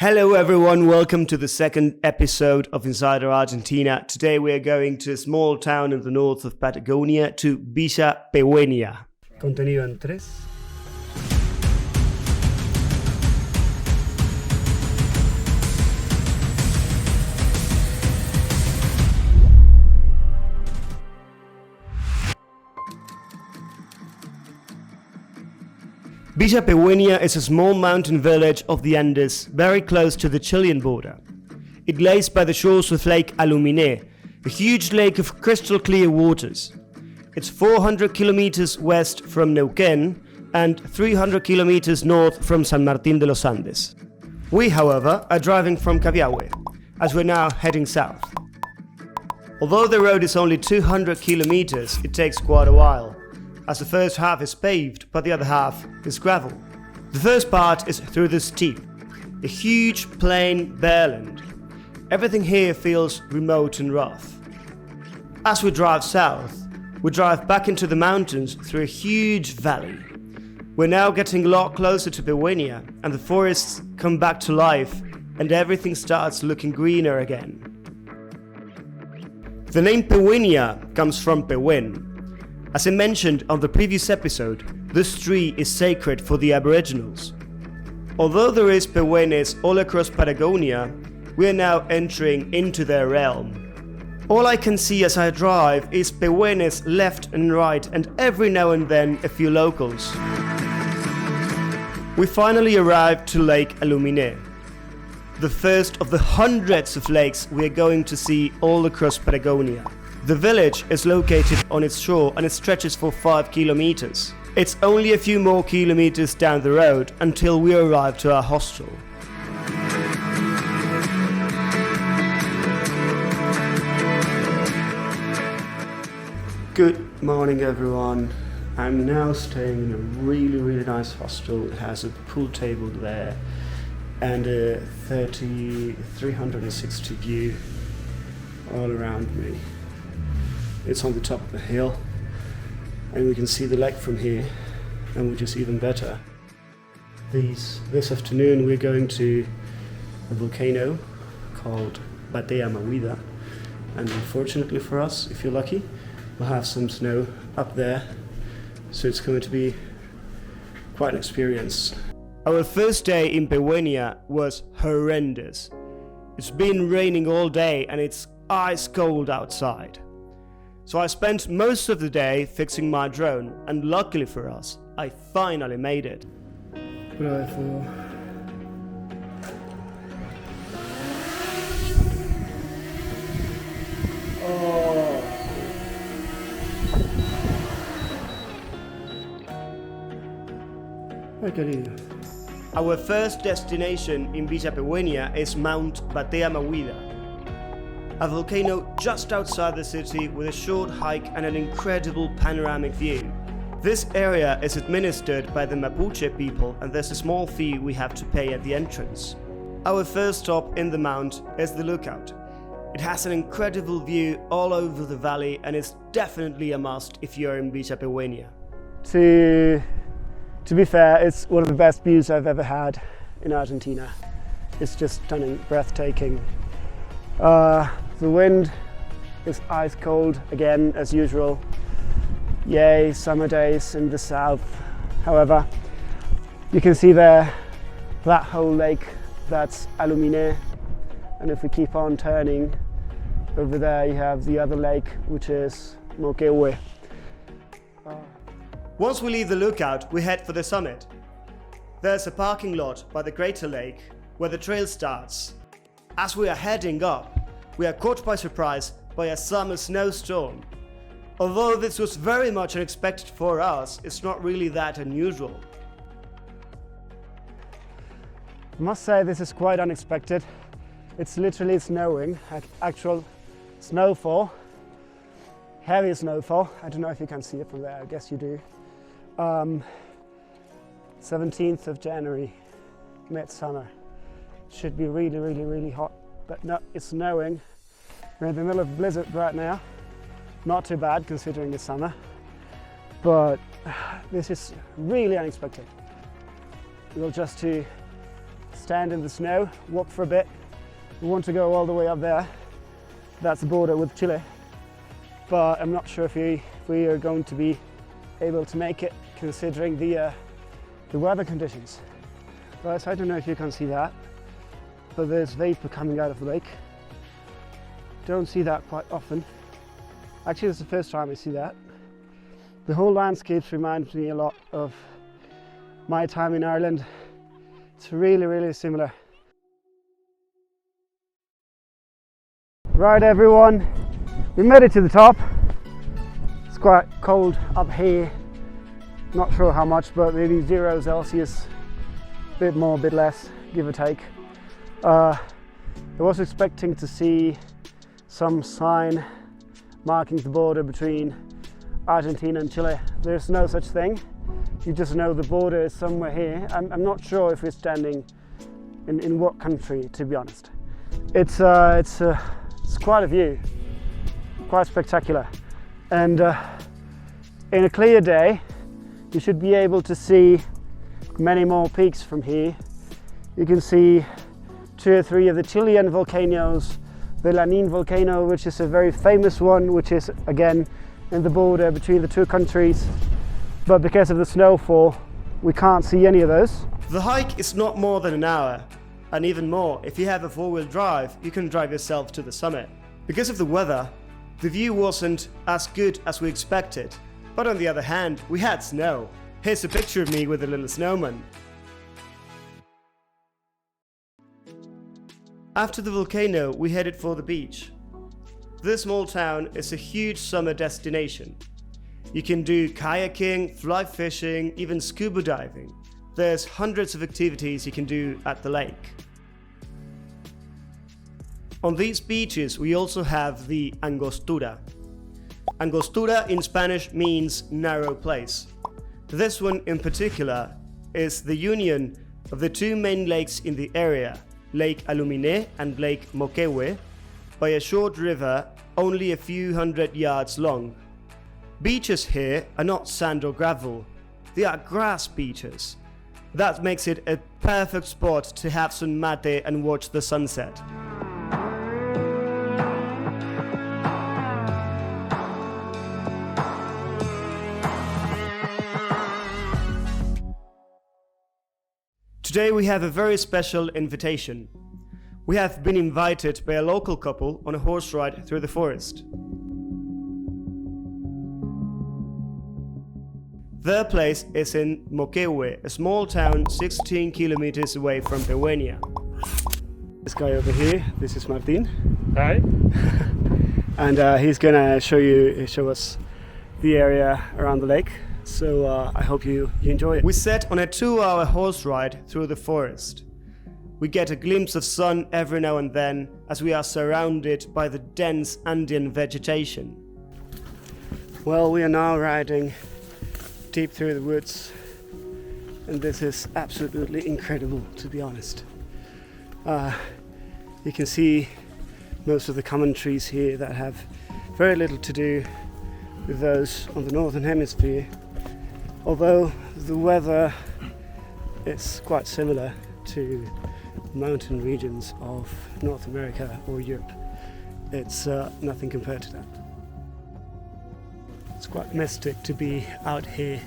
Hello everyone, welcome to the second episode of Inside Argentina. Today we are going to a small town in the north of Patagonia, to Villa Pehuenia. Contenido en 3. Villa Pehuenia is a small mountain village of the Andes, very close to the Chilean border. It lays by the shores of Lake Aluminé, a huge lake of crystal clear waters. It's 400 kilometers west from Neuquén and 300 kilometers north from San Martín de los Andes. We, however, are driving from Cabiahue, as we're now heading south. Although the road is only 200 kilometers, it takes quite a while, as the first half is paved, but the other half is gravel. The first part is through the steppe, a huge plain bareland. Everything here feels remote and rough. As we drive south, we drive back into the mountains through a huge valley. We're now getting a lot closer to Pehuenia, and the forests come back to life, and everything starts looking greener again. The name Pehuenia comes from Pehuen. As I mentioned on the previous episode, this tree is sacred for the Aboriginals. Although there is Pehuenes all across Patagonia, we are now entering into their realm. All I can see as I drive is Pehuenes left and right, and every now and then a few locals. We finally arrived to Lake Aluminé, the first of the hundreds of lakes we are going to see all across Patagonia. The village is located on its shore and it stretches for 5 kilometers. It's only a few more kilometers down the road until we arrive to our hostel. Good morning everyone. I'm now staying in a really nice hostel. It has a pool table there and a 360 view all around me. It's on the top of the hill and we can see the lake from here, and which is even better. This afternoon we're going to a volcano called Patagonia, and unfortunately for us, if you're lucky, we'll have some snow up there, so it's going to be quite an experience. Our first day in Pehuenia was horrendous. It's been raining all day and it's ice cold outside. So I spent most of the day fixing my drone, and luckily for us, I finally made it. Our first destination in Villa Pehuenia is Mount Patagonia, a volcano just outside the city with a short hike and an incredible panoramic view. This area is administered by the Mapuche people, and there's a small fee we have to pay at the entrance. Our first stop in the mount is the lookout. It has an incredible view all over the valley and is definitely a must if you're in Villa Pehuenia. To be fair, it's one of the best views I've ever had in Argentina. It's just stunning, breathtaking. The wind is ice cold again, as usual. Yay, summer days in the south. However, you can see there that whole lake, that's Aluminé, and if we keep on turning over there, you have the other lake, which is Moquehue. Once we leave the lookout, we head for the summit. There's a parking lot by the crater lake where the trail starts. As we are heading up, we are caught by surprise by a summer snowstorm. Although this was very much unexpected for us, it's not really that unusual. I must say this is quite unexpected. It's literally snowing, actual snowfall, heavy snowfall. I don't know if you can see it from there, I guess you do. 17th of January, midsummer. Should be really hot, but no, it's snowing. We're in the middle of a blizzard right now. Not too bad considering it's summer, but this is really unexpected. We'll just to stand in the snow, walk for a bit. We want to go all the way up there. That's the border with Chile. But I'm not sure if we are going to be able to make it considering the weather conditions. But I don't know if you can see that, but there's vapor coming out of the lake. Don't see that quite often. Actually, it's the first time I see that. The whole landscape reminds me a lot of my time in Ireland. It's really, really similar. Right everyone, we made it to the top. It's quite cold up here. Not sure how much, but maybe 0 Celsius. A bit more, a bit less, give or take. I was expecting to see some sign marking the border between Argentina and Chile. There's no such thing. You just know the border is somewhere here. I'm not sure if we're standing in what country, to be honest. It's quite a view, quite spectacular. And in a clear day, you should be able to see many more peaks from here. You can see 2 or 3 of the Chilean volcanoes, the Lanín volcano, which is a very famous one, which is again in the border between the 2 countries. But because of the snowfall, we can't see any of those. The hike is not more than an hour, and even more, if you have a 4-wheel drive, you can drive yourself to the summit. Because of the weather, the view wasn't as good as we expected, but on the other hand, we had snow. Here's a picture of me with a little snowman. After the volcano, we headed for the beach. This small town is a huge summer destination. You can do kayaking, fly fishing, even scuba diving. There's hundreds of activities you can do at the lake. On these beaches we also have the Angostura. Angostura in Spanish means narrow place. This one in particular is the union of the 2 main lakes in the area, Lake Aluminé and Lake Moquehue, by a short river only a few hundred yards long. Beaches here are not sand or gravel, they are grass beaches. That makes it a perfect spot to have some mate and watch the sunset. Today we have a very special invitation. We have been invited by a local couple on a horse ride through the forest. Their place is in Moquehue, a small town 16 kilometers away from Pehuenia. This guy over here, this is Martin. Hi. And he's gonna show us the area around the lake. So I hope you enjoy it. We set on a 2-hour horse ride through the forest. We get a glimpse of sun every now and then as we are surrounded by the dense Andean vegetation. Well, we are now riding deep through the woods, and this is absolutely incredible, to be honest. You can see most of the common trees here that have very little to do with those on the northern hemisphere, although the weather is quite similar to mountain regions of North America or Europe. It's nothing compared to that. It's quite mystic to be out here,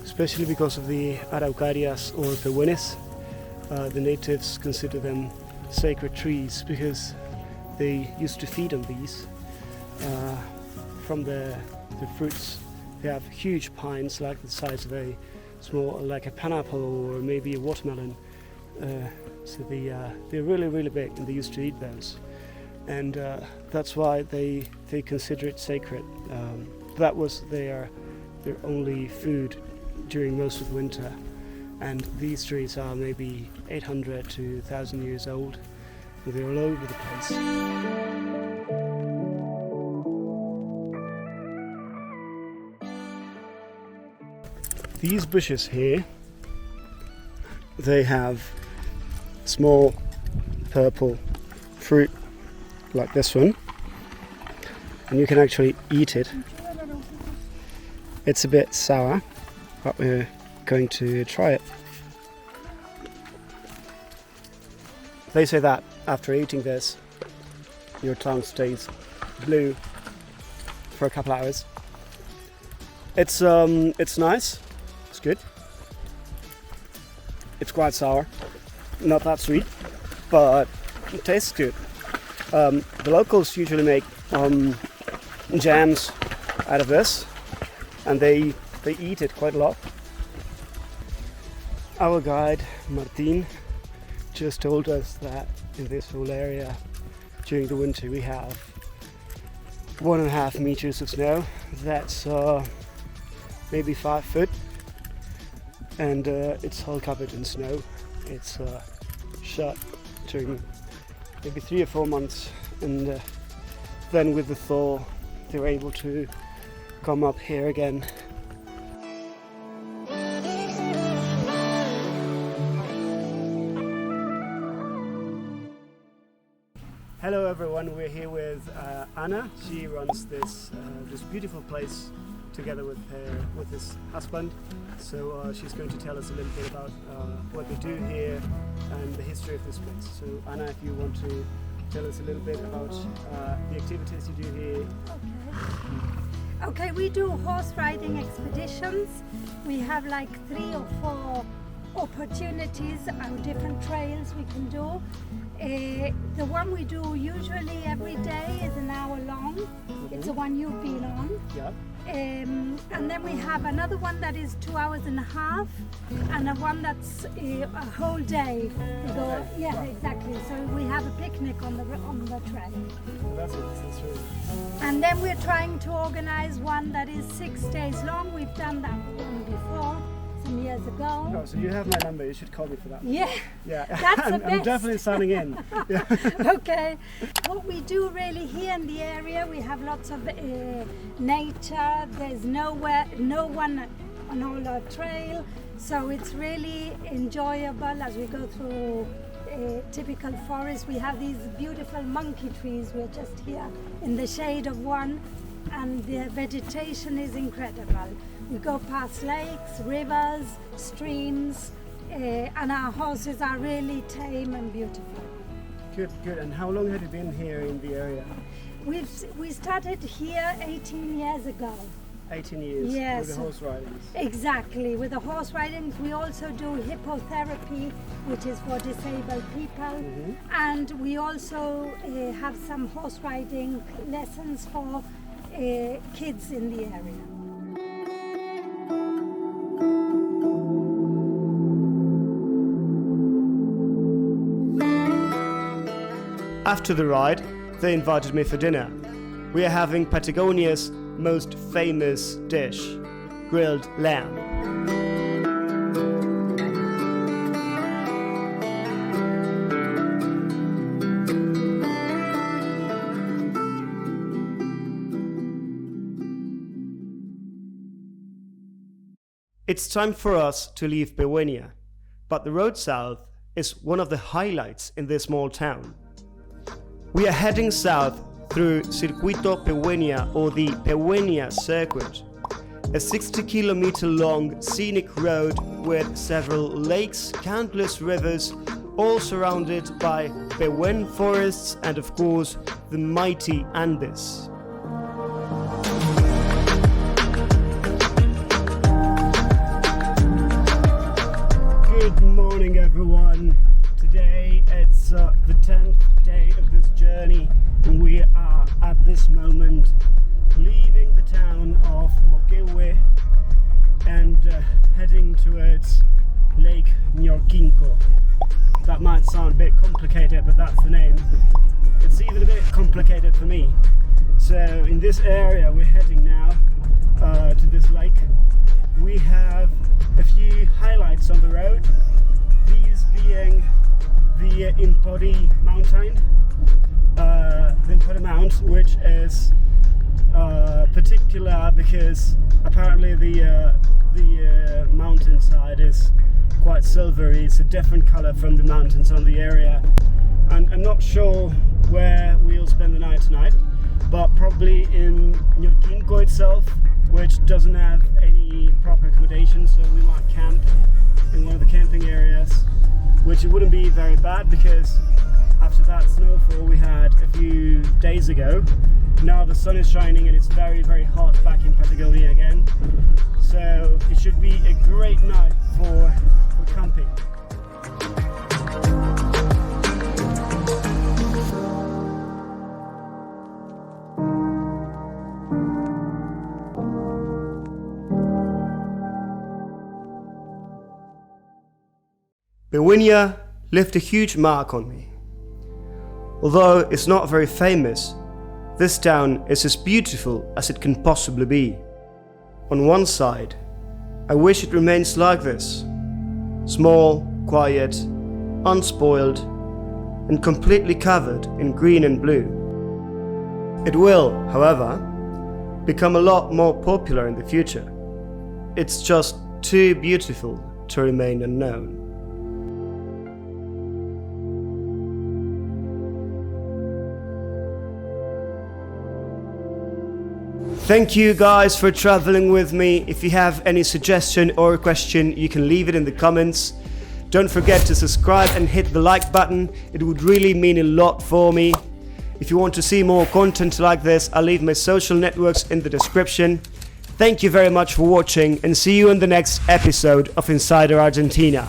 especially because of the araucarias or pehuenes. The natives consider them sacred trees because they used to feed on these. From the fruits, they have huge pines like the size of a small, like a pineapple or maybe a watermelon. So they're really, really big, and they used to eat those. And that's why they consider it sacred. That was their only food during most of the winter. And these trees are maybe 800 to 1,000 years old. And they're all over the place. These bushes here, they have small purple fruit like this one, and you can actually eat it. It's a bit sour, but we're going to try it. They say that after eating this, your tongue stays blue for a couple hours. It's nice. It's good. It's quite sour, not that sweet, but it tastes good. The locals usually make jams out of this, and they eat it quite a lot. Our guide Martin just told us that in this whole area during the winter we have 1.5 meters of snow. That's maybe 5 foot, and it's all covered in snow. It's shut during maybe 3 or 4 months, and then with the thaw they're able to come up here again. Hello everyone, we're here with Anna. She runs this beautiful place together with his husband. So she's going to tell us a little bit about what they do here and the history of this place. So Anna, if you want to tell us a little bit about the activities you do here. Okay, we do horse riding expeditions. We have like 3 or 4 opportunities on different trails we can do. The one we do usually every day is an hour long. It's the one you've been on. Yeah. And then we have another one that is 2.5 hours, and a one that's a whole day. Yeah, exactly. So we have a picnic on the trail. That's really. And then we're trying to organize one that is 6 days long. We've done that one before, some years ago. No, so you have my number. You should call me for that. Yeah. Yeah. That's the best. I'm definitely signing in. Yeah. Okay. What we do really here in the area, we have lots of nature. There's no one on all our trail, so it's really enjoyable as we go through typical forest. We have these beautiful monkey trees. We're just here in the shade of one, and the vegetation is incredible. We go past lakes, rivers, streams, and our horses are really tame and beautiful. Good, good. And how long have you been here in the area? We started here 18 years ago. 18 years. Yes. With the horse ridings. Exactly. With the horse ridings, we also do hippotherapy, which is for disabled people, and we also have some horse riding lessons for kids in the area. After the ride, they invited me for dinner. We are having Patagonia's most famous dish, grilled lamb. It's time for us to leave Pehuenia, but the road south is one of the highlights in this small town. We are heading south through Circuito Pehuenia, or the Pehuenia Circuit, a 60-kilometer long scenic road with several lakes, countless rivers, all surrounded by Pehuen forests and of course the mighty Andes. Good morning everyone. Today it's the 10th day of this journey, and we are at this moment leaving the town of Moquehue and heading towards Lake Ñorquinco. That might sound a bit complicated, but that's the name. It's even a bit complicated for me. So in this area we're heading now to this lake. We have a few highlights on the road, these being the Impodi mountain, which is particular because apparently the mountainside is quite silvery. It's a different color from the mountains on the area, and I'm not sure where we'll spend the night tonight, but probably in Ñorquinco itself, which doesn't have any proper accommodation, so we might camp in one of the camping areas, which it wouldn't be very bad because days ago. Now the sun is shining and it's very, very hot back in Patagonia again. So it should be a great night for camping. Pehuenia left a huge mark on me. Although it's not very famous, this town is as beautiful as it can possibly be. On one side, I wish it remains like this. Small, quiet, unspoiled, and completely covered in green and blue. It will, however, become a lot more popular in the future. It's just too beautiful to remain unknown. Thank you guys for traveling with me. If you have any suggestion or question, you can leave it in the comments. Don't forget to subscribe and hit the like button. It would really mean a lot for me. If you want to see more content like this, I'll leave my social networks in the description. Thank you very much for watching and see you in the next episode of Insider Argentina.